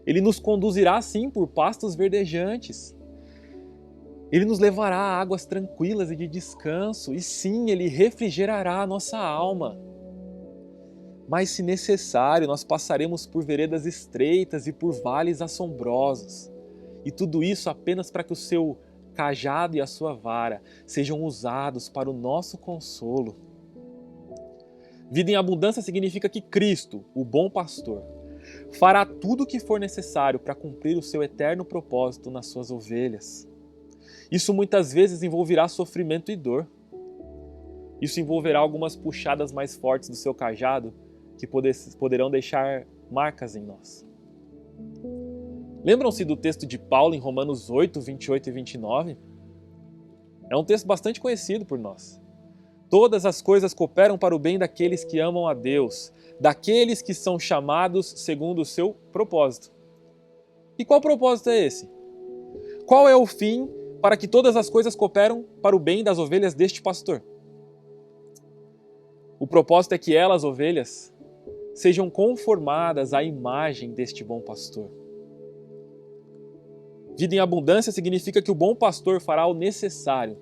Ele nos conduzirá sim por pastos verdejantes. Ele nos levará a águas tranquilas e de descanso, e sim, Ele refrigerará a nossa alma. Mas, se necessário, nós passaremos por veredas estreitas e por vales assombrosos. E tudo isso apenas para que o seu cajado e a sua vara sejam usados para o nosso consolo. Vida em abundância significa que Cristo, o bom pastor, fará tudo o que for necessário para cumprir o seu eterno propósito nas suas ovelhas. Isso muitas vezes envolverá sofrimento e dor. Isso envolverá algumas puxadas mais fortes do seu cajado que poderão deixar marcas em nós. Lembram-se do texto de Paulo em Romanos 8, 28 e 29? É um texto bastante conhecido por nós. Todas as coisas cooperam para o bem daqueles que amam a Deus, daqueles que são chamados segundo o seu propósito. E qual propósito é esse? Qual é o fim para que todas as coisas cooperam para o bem das ovelhas deste pastor? O propósito é que elas, ovelhas, sejam conformadas à imagem deste bom pastor. Vida em abundância significa que o bom pastor fará o necessário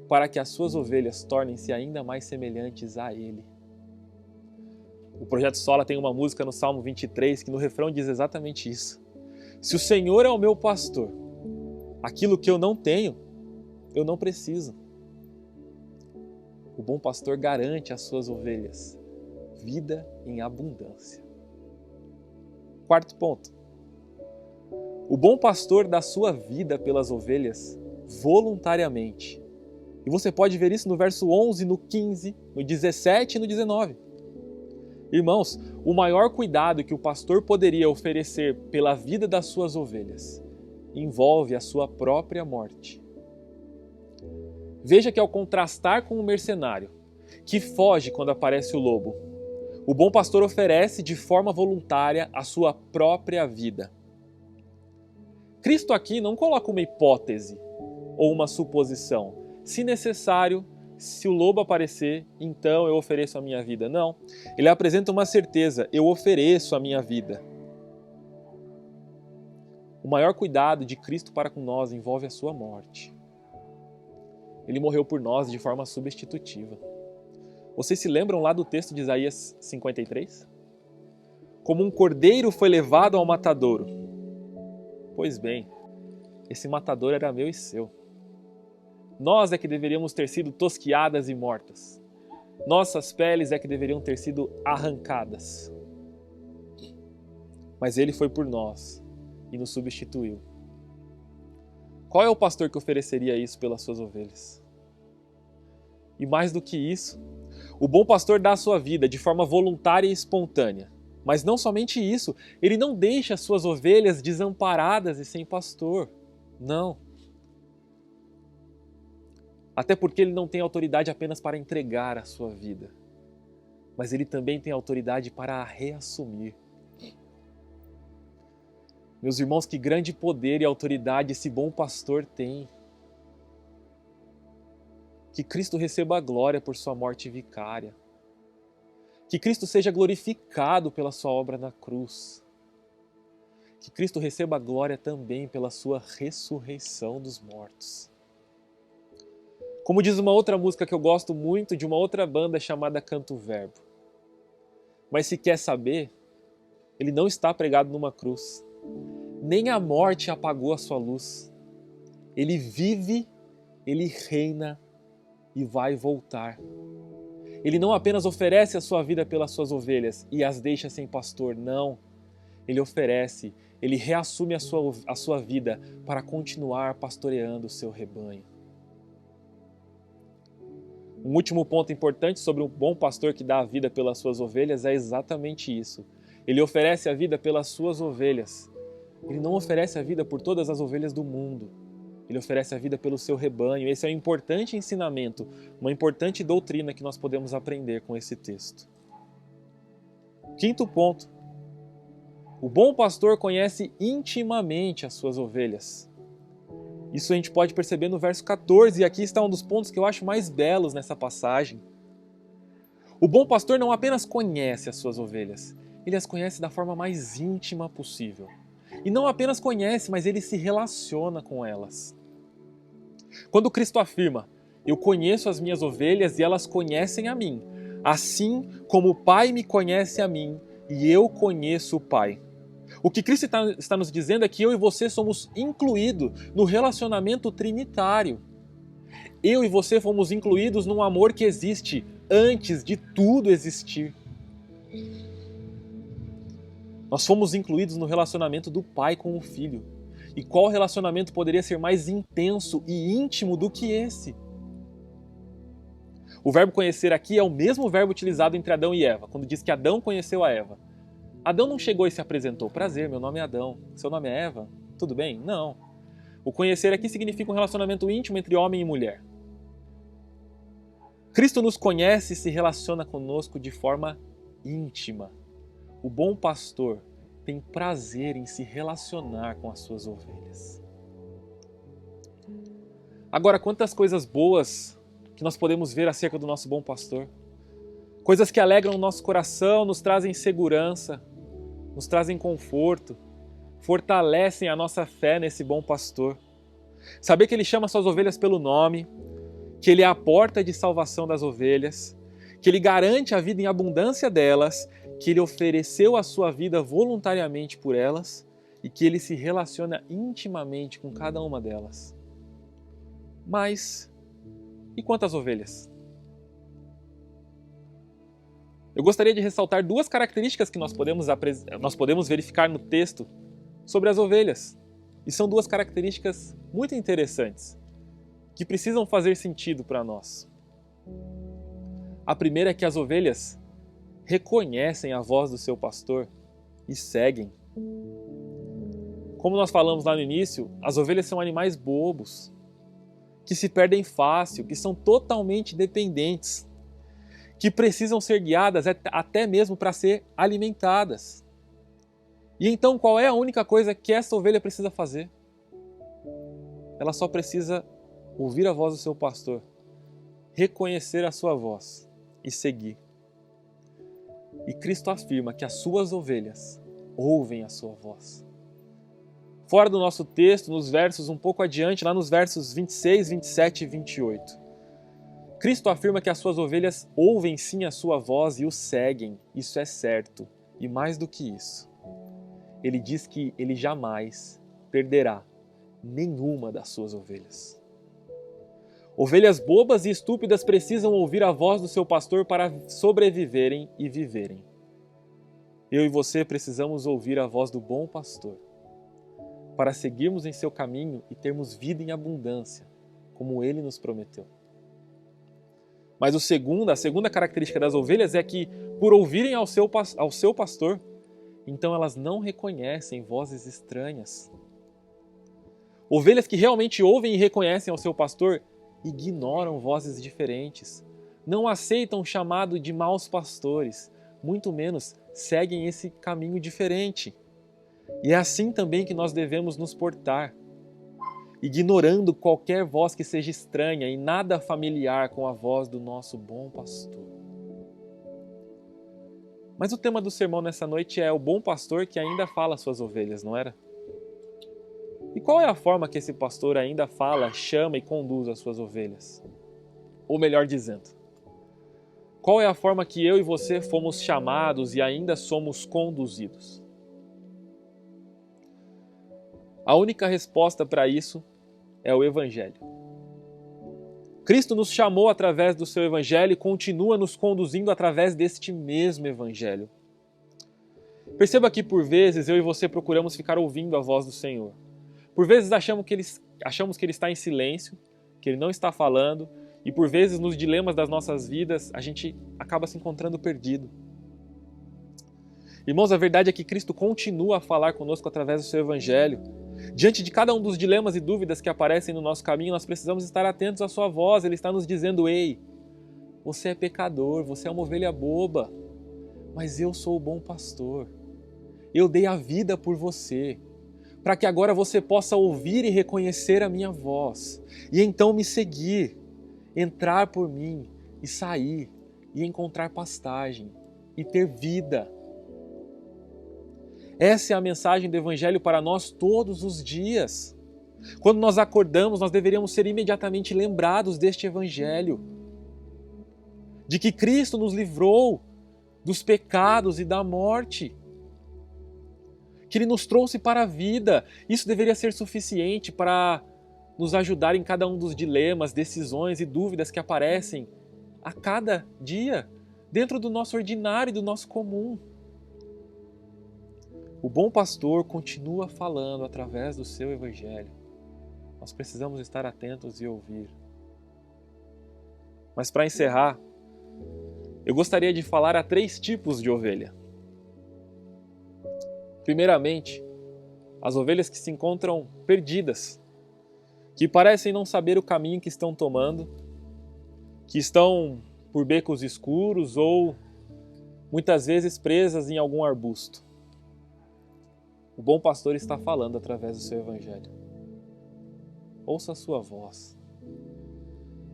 para que as suas ovelhas tornem-se ainda mais semelhantes a ele. O Projeto Sola tem uma música no Salmo 23 que no refrão diz exatamente isso. Se o Senhor é o meu pastor, aquilo que eu não tenho, eu não preciso. O bom pastor garante às suas ovelhas vida em abundância. Quarto ponto. O bom pastor dá sua vida pelas ovelhas voluntariamente. E você pode ver isso no verso 11, no 15, no 17 e no 19. Irmãos, o maior cuidado que o pastor poderia oferecer pela vida das suas ovelhas envolve a sua própria morte. Veja que ao contrastar com o mercenário, que foge quando aparece o lobo, o bom pastor oferece de forma voluntária a sua própria vida. Cristo aqui não coloca uma hipótese ou uma suposição. Se necessário, se o lobo aparecer, então eu ofereço a minha vida. Não, ele apresenta uma certeza: eu ofereço a minha vida. O maior cuidado de Cristo para com nós envolve a sua morte. Ele morreu por nós de forma substitutiva. Vocês se lembram lá do texto de Isaías 53? Como um cordeiro foi levado ao matadouro. Pois bem, esse matador era meu e seu. Nós é que deveríamos ter sido tosquiadas e mortas. Nossas peles é que deveriam ter sido arrancadas. mas ele foi por nós e nos substituiu. Qual é o pastor que ofereceria isso pelas suas ovelhas? E mais do que isso, o bom pastor dá a sua vida de forma voluntária e espontânea. Mas não somente isso, ele não deixa as suas ovelhas desamparadas e sem pastor. Não. Até porque ele não tem autoridade apenas para entregar a sua vida, mas ele também tem autoridade para a reassumir. Meus irmãos, que grande poder e autoridade esse bom pastor tem. Que Cristo receba a glória por sua morte vicária. Que Cristo seja glorificado pela sua obra na cruz. Que Cristo receba a glória também pela sua ressurreição dos mortos. Como diz uma outra música que eu gosto muito, de uma outra banda chamada Canto Verbo. Mas se quer saber, ele não está pregado numa cruz. Nem a morte apagou a sua luz. Ele vive, ele reina e vai voltar. Ele não apenas oferece a sua vida pelas suas ovelhas e as deixa sem pastor, não. Ele oferece, ele reassume a sua vida para continuar pastoreando o seu rebanho. Um último ponto importante sobre um bom pastor que dá a vida pelas suas ovelhas é exatamente isso. Ele oferece a vida pelas suas ovelhas. Ele não oferece a vida por todas as ovelhas do mundo. Ele oferece a vida pelo seu rebanho. Esse é um importante ensinamento, uma importante doutrina que nós podemos aprender com esse texto. Quinto ponto. O bom pastor conhece intimamente as suas ovelhas. Isso a gente pode perceber no verso 14, e aqui está um dos pontos que eu acho mais belos nessa passagem. O bom pastor não apenas conhece as suas ovelhas, ele as conhece da forma mais íntima possível. E não apenas conhece, mas ele se relaciona com elas. Quando Cristo afirma, eu conheço as minhas ovelhas e elas conhecem a mim, assim como o Pai me conhece a mim e eu conheço o Pai. O que Cristo está nos dizendo é que eu e você somos incluídos no relacionamento trinitário. Eu e você fomos incluídos num amor que existe antes de tudo existir. Nós fomos incluídos no relacionamento do Pai com o Filho. E qual relacionamento poderia ser mais intenso e íntimo do que esse? O verbo conhecer aqui é o mesmo verbo utilizado entre Adão e Eva, quando diz que Adão conheceu a Eva. Adão não chegou e se apresentou. Prazer, meu nome é Adão. Seu nome é Eva? Tudo bem? Não. O conhecer aqui significa um relacionamento íntimo entre homem e mulher. Cristo nos conhece e se relaciona conosco de forma íntima. O bom pastor tem prazer em se relacionar com as suas ovelhas. Agora, quantas coisas boas que nós podemos ver acerca do nosso bom pastor. Coisas que alegram o nosso coração, nos trazem segurança, nos trazem conforto, fortalecem a nossa fé nesse bom pastor. Saber que ele chama suas ovelhas pelo nome, que ele é a porta de salvação das ovelhas, que ele garante a vida em abundância delas, que ele ofereceu a sua vida voluntariamente por elas e que ele se relaciona intimamente com cada uma delas. Mas, e quantas ovelhas? Eu gostaria de ressaltar duas características que nós podemos verificar no texto sobre as ovelhas. E são duas características muito interessantes, que precisam fazer sentido para nós. A primeira é que as ovelhas reconhecem a voz do seu pastor e seguem. Como nós falamos lá no início, as ovelhas são animais bobos, que se perdem fácil, que são totalmente dependentes, que precisam ser guiadas até mesmo para ser alimentadas. E então qual é a única coisa que essa ovelha precisa fazer? Ela só precisa ouvir a voz do seu pastor, reconhecer a sua voz e seguir. E Cristo afirma que as suas ovelhas ouvem a sua voz. Fora do nosso texto, nos versos um pouco adiante, lá nos versos 26, 27 e 28. Cristo afirma que as suas ovelhas ouvem sim a sua voz e o seguem. Isso é certo. E mais do que isso, ele diz que ele jamais perderá nenhuma das suas ovelhas. Ovelhas bobas e estúpidas precisam ouvir a voz do seu pastor para sobreviverem e viverem. Eu e você precisamos ouvir a voz do bom pastor, para seguirmos em seu caminho e termos vida em abundância, como ele nos prometeu. Mas a segunda característica das ovelhas é que, por ouvirem ao seu pastor, então elas não reconhecem vozes estranhas. Ovelhas que realmente ouvem e reconhecem ao seu pastor ignoram vozes diferentes, não aceitam o chamado de maus pastores, muito menos seguem esse caminho diferente. E é assim também que nós devemos nos portar, ignorando qualquer voz que seja estranha e nada familiar com a voz do nosso bom pastor. Mas o tema do sermão nessa noite é o bom pastor que ainda fala às suas ovelhas, não era? E qual é a forma que esse pastor ainda fala, chama e conduz as suas ovelhas? Ou melhor dizendo, qual é a forma que eu e você fomos chamados e ainda somos conduzidos? A única resposta para isso é o Evangelho. Cristo nos chamou através do seu Evangelho e continua nos conduzindo através deste mesmo Evangelho. Perceba que por vezes eu e você procuramos ficar ouvindo a voz do Senhor. Por vezes achamos que Ele está em silêncio, que Ele não está falando, e por vezes nos dilemas das nossas vidas a gente acaba se encontrando perdido. Irmãos, a verdade é que Cristo continua a falar conosco através do seu Evangelho. Diante de cada um dos dilemas e dúvidas que aparecem no nosso caminho, nós precisamos estar atentos à sua voz. Ele está nos dizendo: ei, você é pecador, você é uma ovelha boba, mas eu sou o bom pastor. Eu dei a vida por você, para que agora você possa ouvir e reconhecer a minha voz, e então me seguir, entrar por mim e sair, e encontrar pastagem, e ter vida. Essa é a mensagem do Evangelho para nós todos os dias. Quando nós acordamos, nós deveríamos ser imediatamente lembrados deste Evangelho, de que Cristo nos livrou dos pecados e da morte, que Ele nos trouxe para a vida. Isso deveria ser suficiente para nos ajudar em cada um dos dilemas, decisões e dúvidas que aparecem a cada dia, dentro do nosso ordinário e do nosso comum. O bom pastor continua falando através do seu Evangelho. Nós precisamos estar atentos e ouvir. Mas para encerrar, eu gostaria de falar a 3 tipos de ovelha. Primeiramente, as ovelhas que se encontram perdidas, que parecem não saber o caminho que estão tomando, que estão por becos escuros ou muitas vezes presas em algum arbusto. O bom pastor está falando através do seu Evangelho. Ouça a sua voz.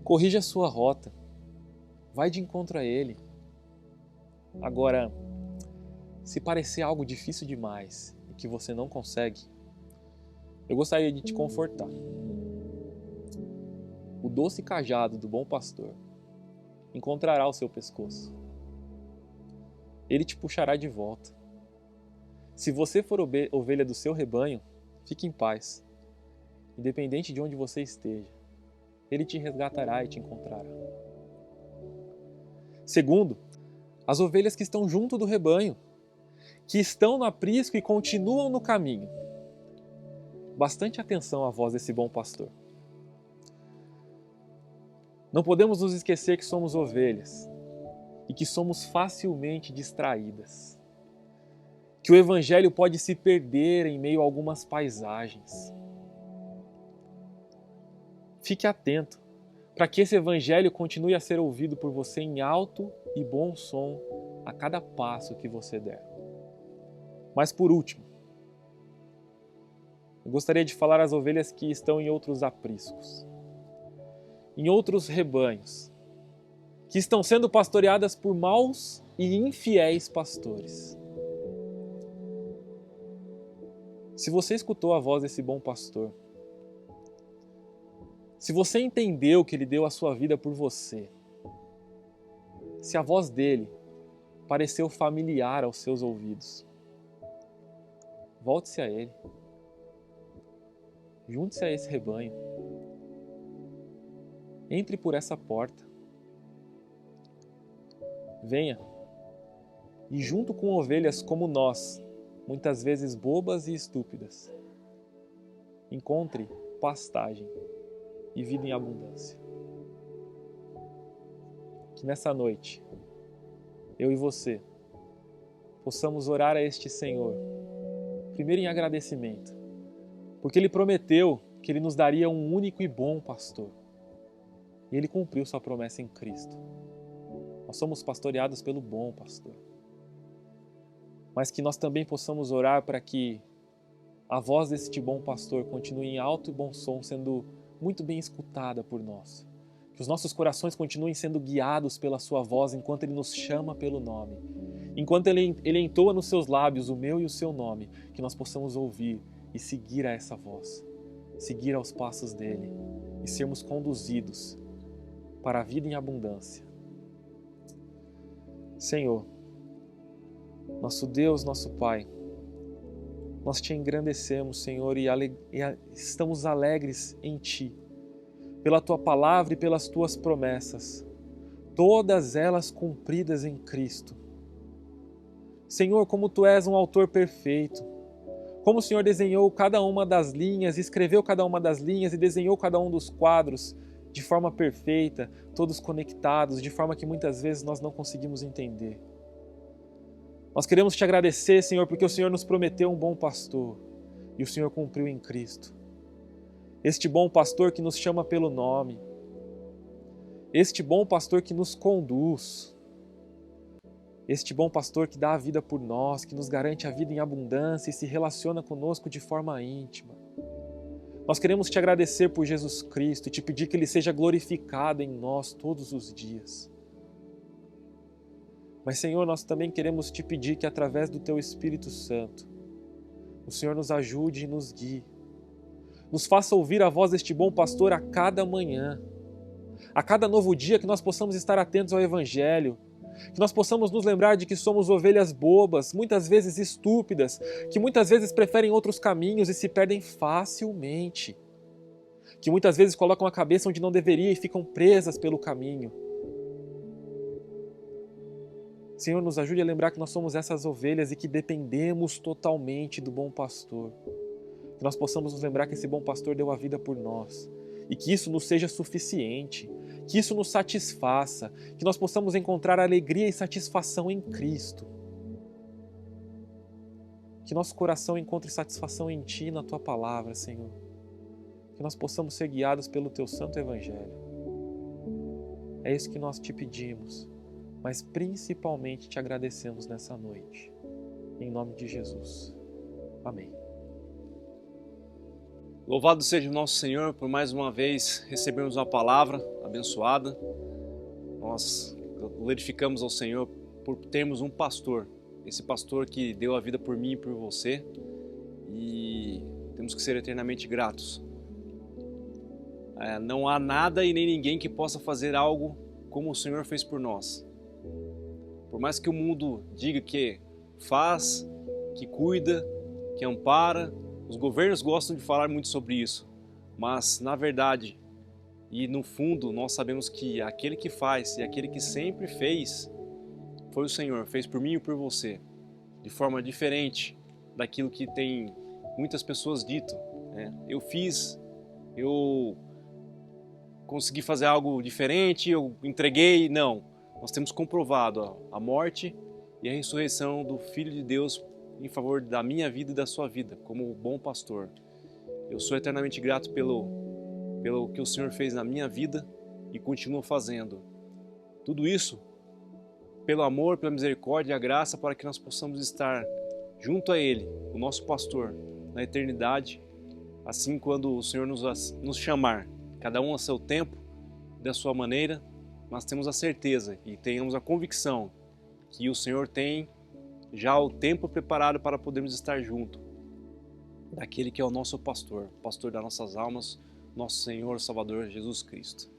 Corrija a sua rota. Vai de encontro a Ele. Agora, se parecer algo difícil demais e que você não consegue, eu gostaria de te confortar. O doce cajado do bom pastor encontrará o seu pescoço. Ele te puxará de volta. Se você for ovelha do seu rebanho, fique em paz. Independente de onde você esteja, Ele te resgatará e te encontrará. Segundo, as ovelhas que estão junto do rebanho, que estão no aprisco e continuam no caminho. Bastante atenção à voz desse bom pastor. Não podemos nos esquecer que somos ovelhas e que somos facilmente distraídas. Que o Evangelho pode se perder em meio a algumas paisagens. Fique atento para que esse Evangelho continue a ser ouvido por você em alto e bom som a cada passo que você der. Mas por último, eu gostaria de falar às ovelhas que estão em outros apriscos, em outros rebanhos, que estão sendo pastoreadas por maus e infiéis pastores. Se você escutou a voz desse bom pastor, se você entendeu que Ele deu a sua vida por você, se a voz dele pareceu familiar aos seus ouvidos, volte-se a Ele, junte-se a esse rebanho, entre por essa porta, venha e junto com ovelhas como nós, muitas vezes bobas e estúpidas, encontre pastagem e vida em abundância. Que nessa noite, eu e você, possamos orar a este Senhor, primeiro em agradecimento, porque Ele prometeu que Ele nos daria um único e bom pastor. E Ele cumpriu sua promessa em Cristo. Nós somos pastoreados pelo bom pastor. Mas que nós também possamos orar para que a voz deste bom pastor continue em alto e bom som, sendo muito bem escutada por nós. Que os nossos corações continuem sendo guiados pela sua voz enquanto Ele nos chama pelo nome. Enquanto Ele entoa nos seus lábios o meu e o seu nome, que nós possamos ouvir e seguir a essa voz, seguir aos passos dEle e sermos conduzidos para a vida em abundância. Senhor, nosso Deus, nosso Pai, nós Te engrandecemos, Senhor, e estamos alegres em Ti, pela Tua palavra e pelas Tuas promessas, todas elas cumpridas em Cristo. Senhor, como Tu és um autor perfeito, como o Senhor desenhou cada uma das linhas, escreveu cada uma das linhas e desenhou cada um dos quadros de forma perfeita, todos conectados, de forma que muitas vezes nós não conseguimos entender. Nós queremos Te agradecer, Senhor, porque o Senhor nos prometeu um bom pastor e o Senhor cumpriu em Cristo. Este bom pastor que nos chama pelo nome, este bom pastor que nos conduz, este bom pastor que dá a vida por nós, que nos garante a vida em abundância e se relaciona conosco de forma íntima. Nós queremos Te agradecer por Jesus Cristo e Te pedir que Ele seja glorificado em nós todos os dias. Mas, Senhor, nós também queremos Te pedir que através do Teu Espírito Santo, o Senhor nos ajude e nos guie. Nos faça ouvir a voz deste bom pastor a cada manhã, a cada novo dia, que nós possamos estar atentos ao Evangelho, que nós possamos nos lembrar de que somos ovelhas bobas, muitas vezes estúpidas, que muitas vezes preferem outros caminhos e se perdem facilmente, que muitas vezes colocam a cabeça onde não deveria e ficam presas pelo caminho. Senhor, nos ajude a lembrar que nós somos essas ovelhas e que dependemos totalmente do bom pastor. Que nós possamos nos lembrar que esse bom pastor deu a vida por nós e que isso nos seja suficiente, que isso nos satisfaça, que nós possamos encontrar alegria e satisfação em Cristo. Que nosso coração encontre satisfação em Ti, na Tua palavra, Senhor. Que nós possamos ser guiados pelo Teu santo Evangelho. É isso que nós Te pedimos, mas principalmente Te agradecemos nessa noite. Em nome de Jesus. Amém. Louvado seja o nosso Senhor por mais uma vez recebermos uma palavra abençoada. Nós glorificamos ao Senhor por termos um pastor, esse pastor que deu a vida por mim e por você, e temos que ser eternamente gratos. Não há nada e nem ninguém que possa fazer algo como o Senhor fez por nós. Por mais que o mundo diga que faz, que cuida, que ampara, os governos gostam de falar muito sobre isso, mas na verdade e no fundo nós sabemos que aquele que faz e aquele que sempre fez foi o Senhor, fez por mim e por você, de forma diferente daquilo que tem muitas pessoas dito, né? Eu fiz, eu consegui fazer algo diferente, eu entreguei. Não, nós temos comprovado a morte e a ressurreição do Filho de Deus em favor da minha vida e da sua vida, como bom pastor. Eu sou eternamente grato pelo que o Senhor fez na minha vida e continua fazendo. Tudo isso pelo amor, pela misericórdia e a graça, para que nós possamos estar junto a Ele, o nosso pastor, na eternidade, assim quando o Senhor nos chamar, cada um a seu tempo, da sua maneira, nós temos a certeza e tenhamos a convicção que o Senhor tem já o tempo preparado para podermos estar junto daquele que é o nosso pastor, pastor das nossas almas, nosso Senhor Salvador Jesus Cristo.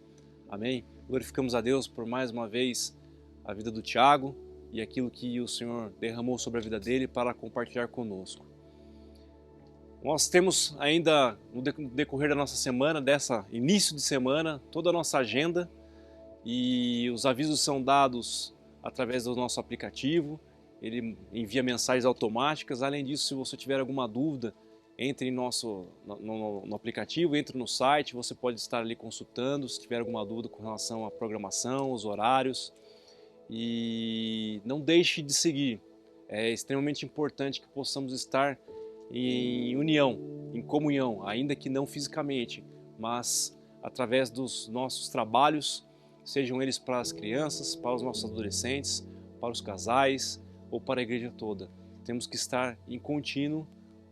Amém? Glorificamos a Deus por mais uma vez a vida do Tiago e aquilo que o Senhor derramou sobre a vida dele para compartilhar conosco. Nós temos ainda no decorrer da nossa semana, dessa início de semana, toda a nossa agenda, e os avisos são dados através do nosso aplicativo ele envia mensagens automáticas. Além disso, se você tiver alguma dúvida, entre no aplicativo, entre no site, você pode estar ali consultando se tiver alguma dúvida com relação à programação, os horários. E não deixe de seguir, é extremamente importante que possamos estar em união, em comunhão, ainda que não fisicamente, mas através dos nossos trabalhos, sejam eles para as crianças, para os nossos adolescentes, para os casais ou para a igreja toda. Temos que estar em contínuo,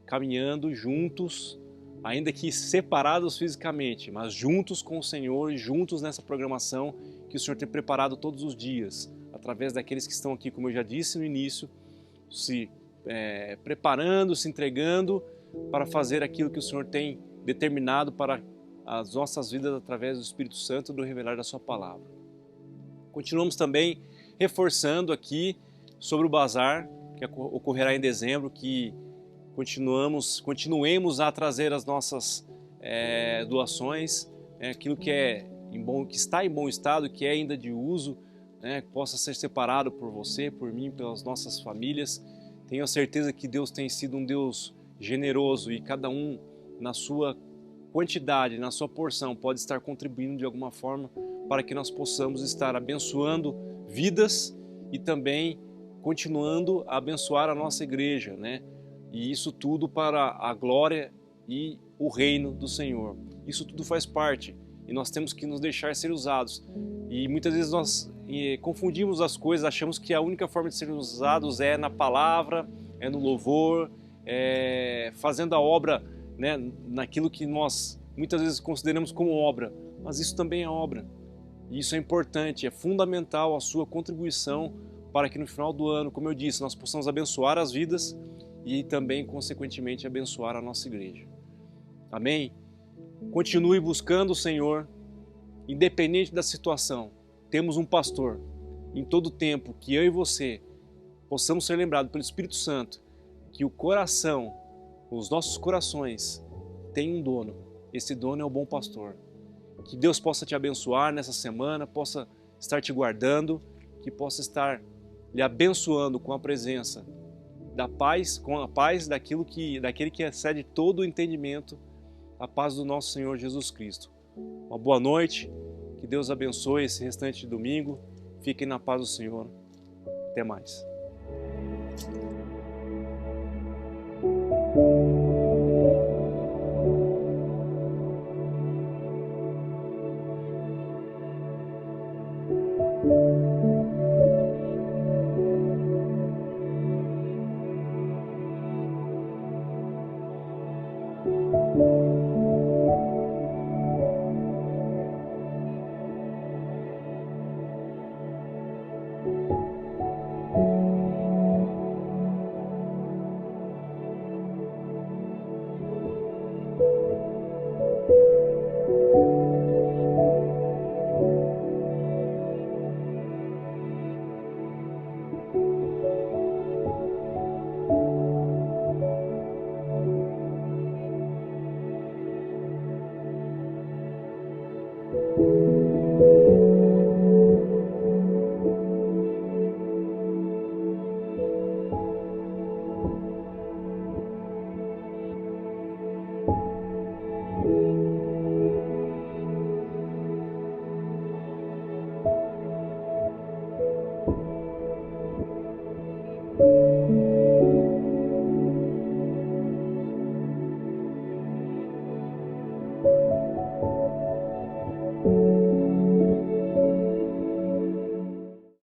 caminhando juntos, ainda que separados fisicamente, mas juntos com o Senhor e juntos nessa programação que o Senhor tem preparado todos os dias, através daqueles que estão aqui, como eu já disse no início, se preparando, se entregando para fazer aquilo que o Senhor tem determinado para as nossas vidas através do Espírito Santo e do revelar da sua palavra. Continuamos também reforçando aqui sobre o bazar que ocorrerá em dezembro, que continuemos a trazer as nossas doações, aquilo que que está em bom estado, que é ainda de uso, que possa ser separado por você, por mim, pelas nossas famílias. Tenho a certeza que Deus tem sido um Deus generoso e cada um na sua quantidade, na sua porção, pode estar contribuindo de alguma forma para que nós possamos estar abençoando vidas e também continuando a abençoar a nossa igreja, E isso tudo para a glória e o reino do Senhor. Isso tudo faz parte e nós temos que nos deixar ser usados. E muitas vezes nós confundimos as coisas, achamos que a única forma de sermos usados é na palavra, é no louvor, fazendo a obra, naquilo que nós muitas vezes consideramos como obra, mas isso também é obra. E isso é importante, é fundamental a sua contribuição para que no final do ano, como eu disse, nós possamos abençoar as vidas e também, consequentemente, abençoar a nossa igreja. Amém? Continue buscando o Senhor, independente da situação. Temos um pastor em todo tempo, que eu e você possamos ser lembrados pelo Espírito Santo que o coração, os nossos corações, têm um dono. Esse dono é o bom pastor. Que Deus possa te abençoar nessa semana, possa estar te guardando, que possa estar lhe abençoando com a presença da paz, com a paz daquele que excede todo o entendimento, a paz do nosso Senhor Jesus Cristo. Uma boa noite, que Deus abençoe esse restante de domingo. Fiquem na paz do Senhor. Até mais.